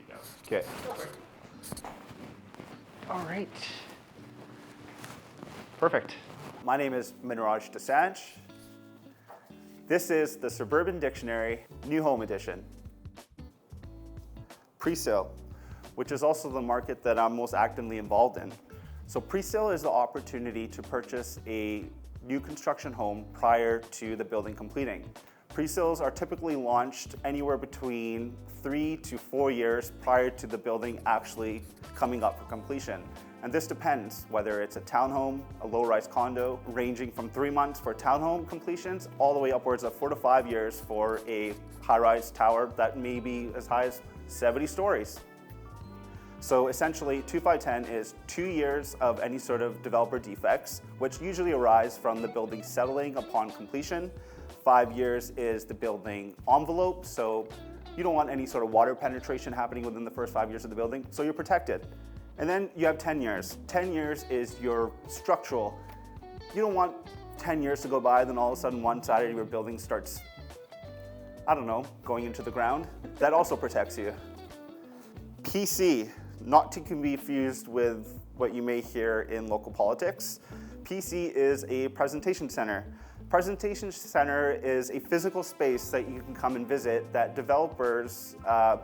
you go. Okay. Go for it. All right. Perfect. My name is Manraj Dosanjh. This is the Suburban Dictionary New Home Edition. Presale, which is also the market that I'm most actively involved in. So presale is the opportunity to purchase a new construction home prior to the building completing. Presales are typically launched anywhere between 3 to 4 years prior to the building actually coming up for completion. And this depends whether it's a townhome, a low-rise condo, ranging from 3 months for townhome completions, all the way upwards of 4 to 5 years for a high-rise tower that may be as high as 70 stories. So essentially, 2-5-10 is 2 years of any sort of developer defects, which usually arise from the building settling upon completion. 5 years is the building envelope, so you don't want any sort of water penetration happening within the first 5 years of the building, so you're protected. And then you have 10 years. 10 years is your structural. You don't want 10 years to go by, then all of a sudden one side of your building starts, I don't know, going into the ground. That also protects you. PC, not to be confused with what you may hear in local politics. PC is a presentation center. Presentation center is a physical space that you can come and visit that developers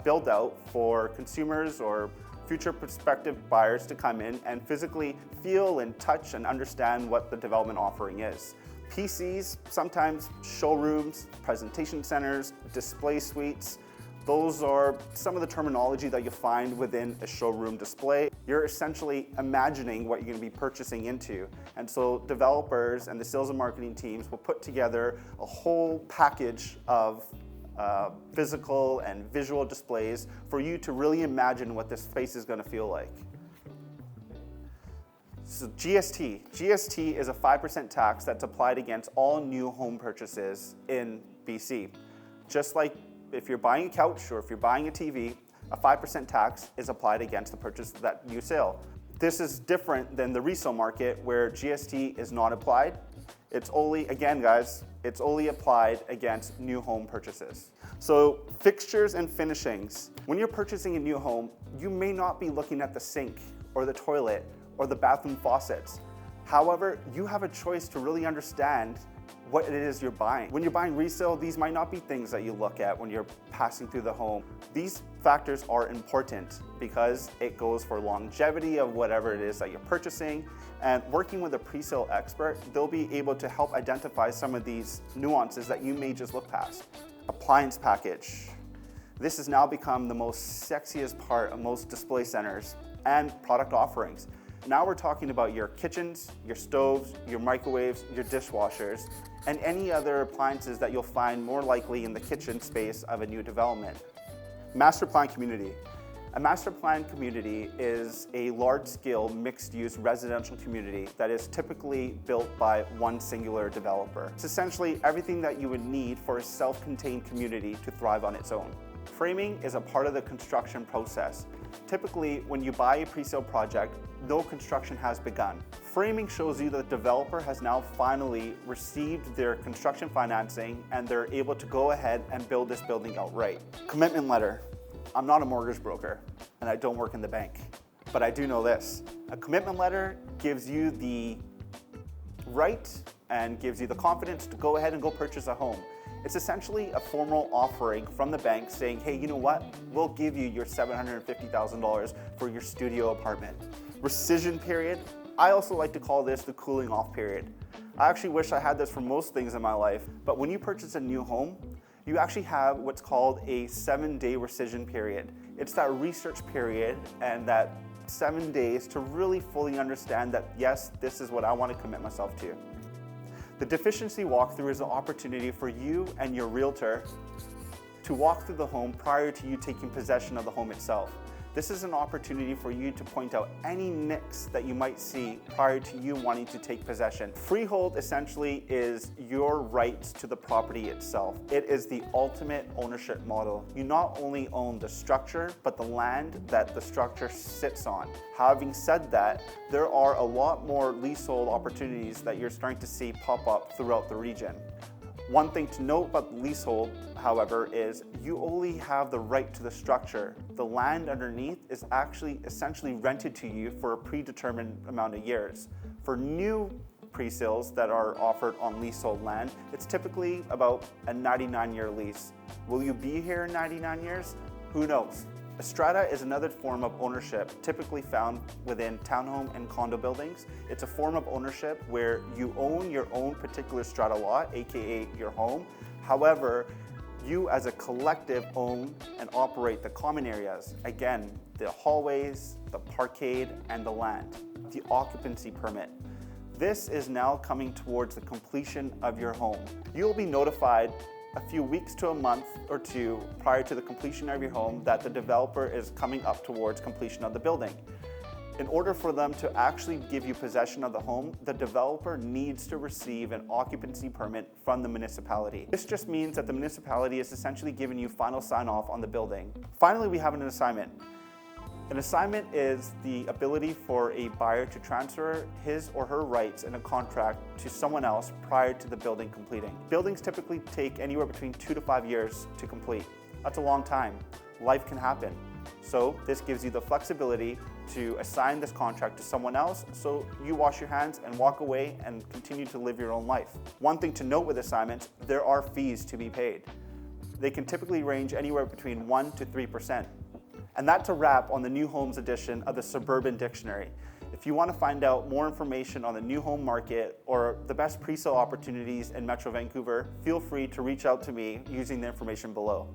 build out for consumers or future prospective buyers to come in and physically feel and touch and understand what the development offering is. PCs, sometimes showrooms, presentation centers, display suites, those are some of the terminology that you find within a showroom display. You're essentially imagining what you're going to be purchasing into. And so developers and the sales and marketing teams will put together a whole package of physical and visual displays for you to really imagine what this space is going to feel like. So GST is a 5% tax that's applied against all new home purchases in BC. Just like if you're buying a couch or if you're buying a TV, a 5% tax is applied against the purchase of that new sale. This is different than the resale market where GST is not applied. It's only, again guys, it's only applied against new home purchases. So fixtures and finishings. When you're purchasing a new home, you may not be looking at the sink or the toilet or the bathroom faucets. However, you have a choice to really understand what it is you're buying. When you're buying resale, these might not be things that you look at when you're passing through the home. These factors are important because it goes for longevity of whatever it is that you're purchasing. And working with a presale expert, they'll be able to help identify some of these nuances that you may just look past. Appliance package. This has now become the most sexiest part of most display centers and product offerings. Now we're talking about your kitchens, your stoves, your microwaves, your dishwashers, and any other appliances that you'll find more likely in the kitchen space of a new development. Master plan community. A master plan community is a large-scale mixed-use residential community that is typically built by one singular developer. It's essentially everything that you would need for a self-contained community to thrive on its own. Framing is a part of the construction process. Typically, when you buy a presale project, no construction has begun. Framing shows you that the developer has now finally received their construction financing and they're able to go ahead and build this building outright. Commitment letter. I'm not a mortgage broker and I don't work in the bank, but I do know this. A commitment letter gives you the right and gives you the confidence to go ahead and go purchase a home. It's essentially a formal offering from the bank saying, hey, you know what? We'll give you your $750,000 for your studio apartment. Rescission period. I also like to call this the cooling off period. I actually wish I had this for most things in my life, but when you purchase a new home, you actually have what's called a 7-day rescission period. It's that research period and that 7 days to really fully understand that, yes, this is what I want to commit myself to. The deficiency walkthrough is an opportunity for you and your realtor to walk through the home prior to you taking possession of the home itself. This is an opportunity for you to point out any nicks that you might see prior to you wanting to take possession. Freehold essentially is your rights to the property itself. It is the ultimate ownership model. You not only own the structure, but the land that the structure sits on. Having said that, there are a lot more leasehold opportunities that you're starting to see pop up throughout the region. One thing to note about the leasehold, however, is you only have the right to the structure. The land underneath is actually essentially rented to you for a predetermined amount of years. For new pre-sales that are offered on leasehold land, it's typically about a 99-year lease. Will you be here in 99 years? Who knows? A strata is another form of ownership typically found within townhome and condo buildings. It's a form of ownership where you own your own particular strata lot, aka your home. However, you as a collective own and operate the common areas. Again, the hallways, the parkade, and the land. The occupancy permit. This is now coming towards the completion of your home. You'll be notified a few weeks to a month or two prior to the completion of your home that the developer is coming up towards completion of the building. In order for them to actually give you possession of the home, the developer needs to receive an occupancy permit from the municipality. This just means that the municipality is essentially giving you final sign-off on the building. Finally, we have an assignment. An assignment is the ability for a buyer to transfer his or her rights in a contract to someone else prior to the building completing. Buildings typically take anywhere between 2 to 5 years to complete. That's a long time. Life can happen. So this gives you the flexibility to assign this contract to someone else so you wash your hands and walk away and continue to live your own life. One thing to note with assignments, there are fees to be paid. They can typically range anywhere between 1% to 3%. And that's a wrap on the new homes edition of the Suburban Dictionary. If you want to find out more information on the new home market or the best pre-sale opportunities in Metro Vancouver, feel free to reach out to me using the information below.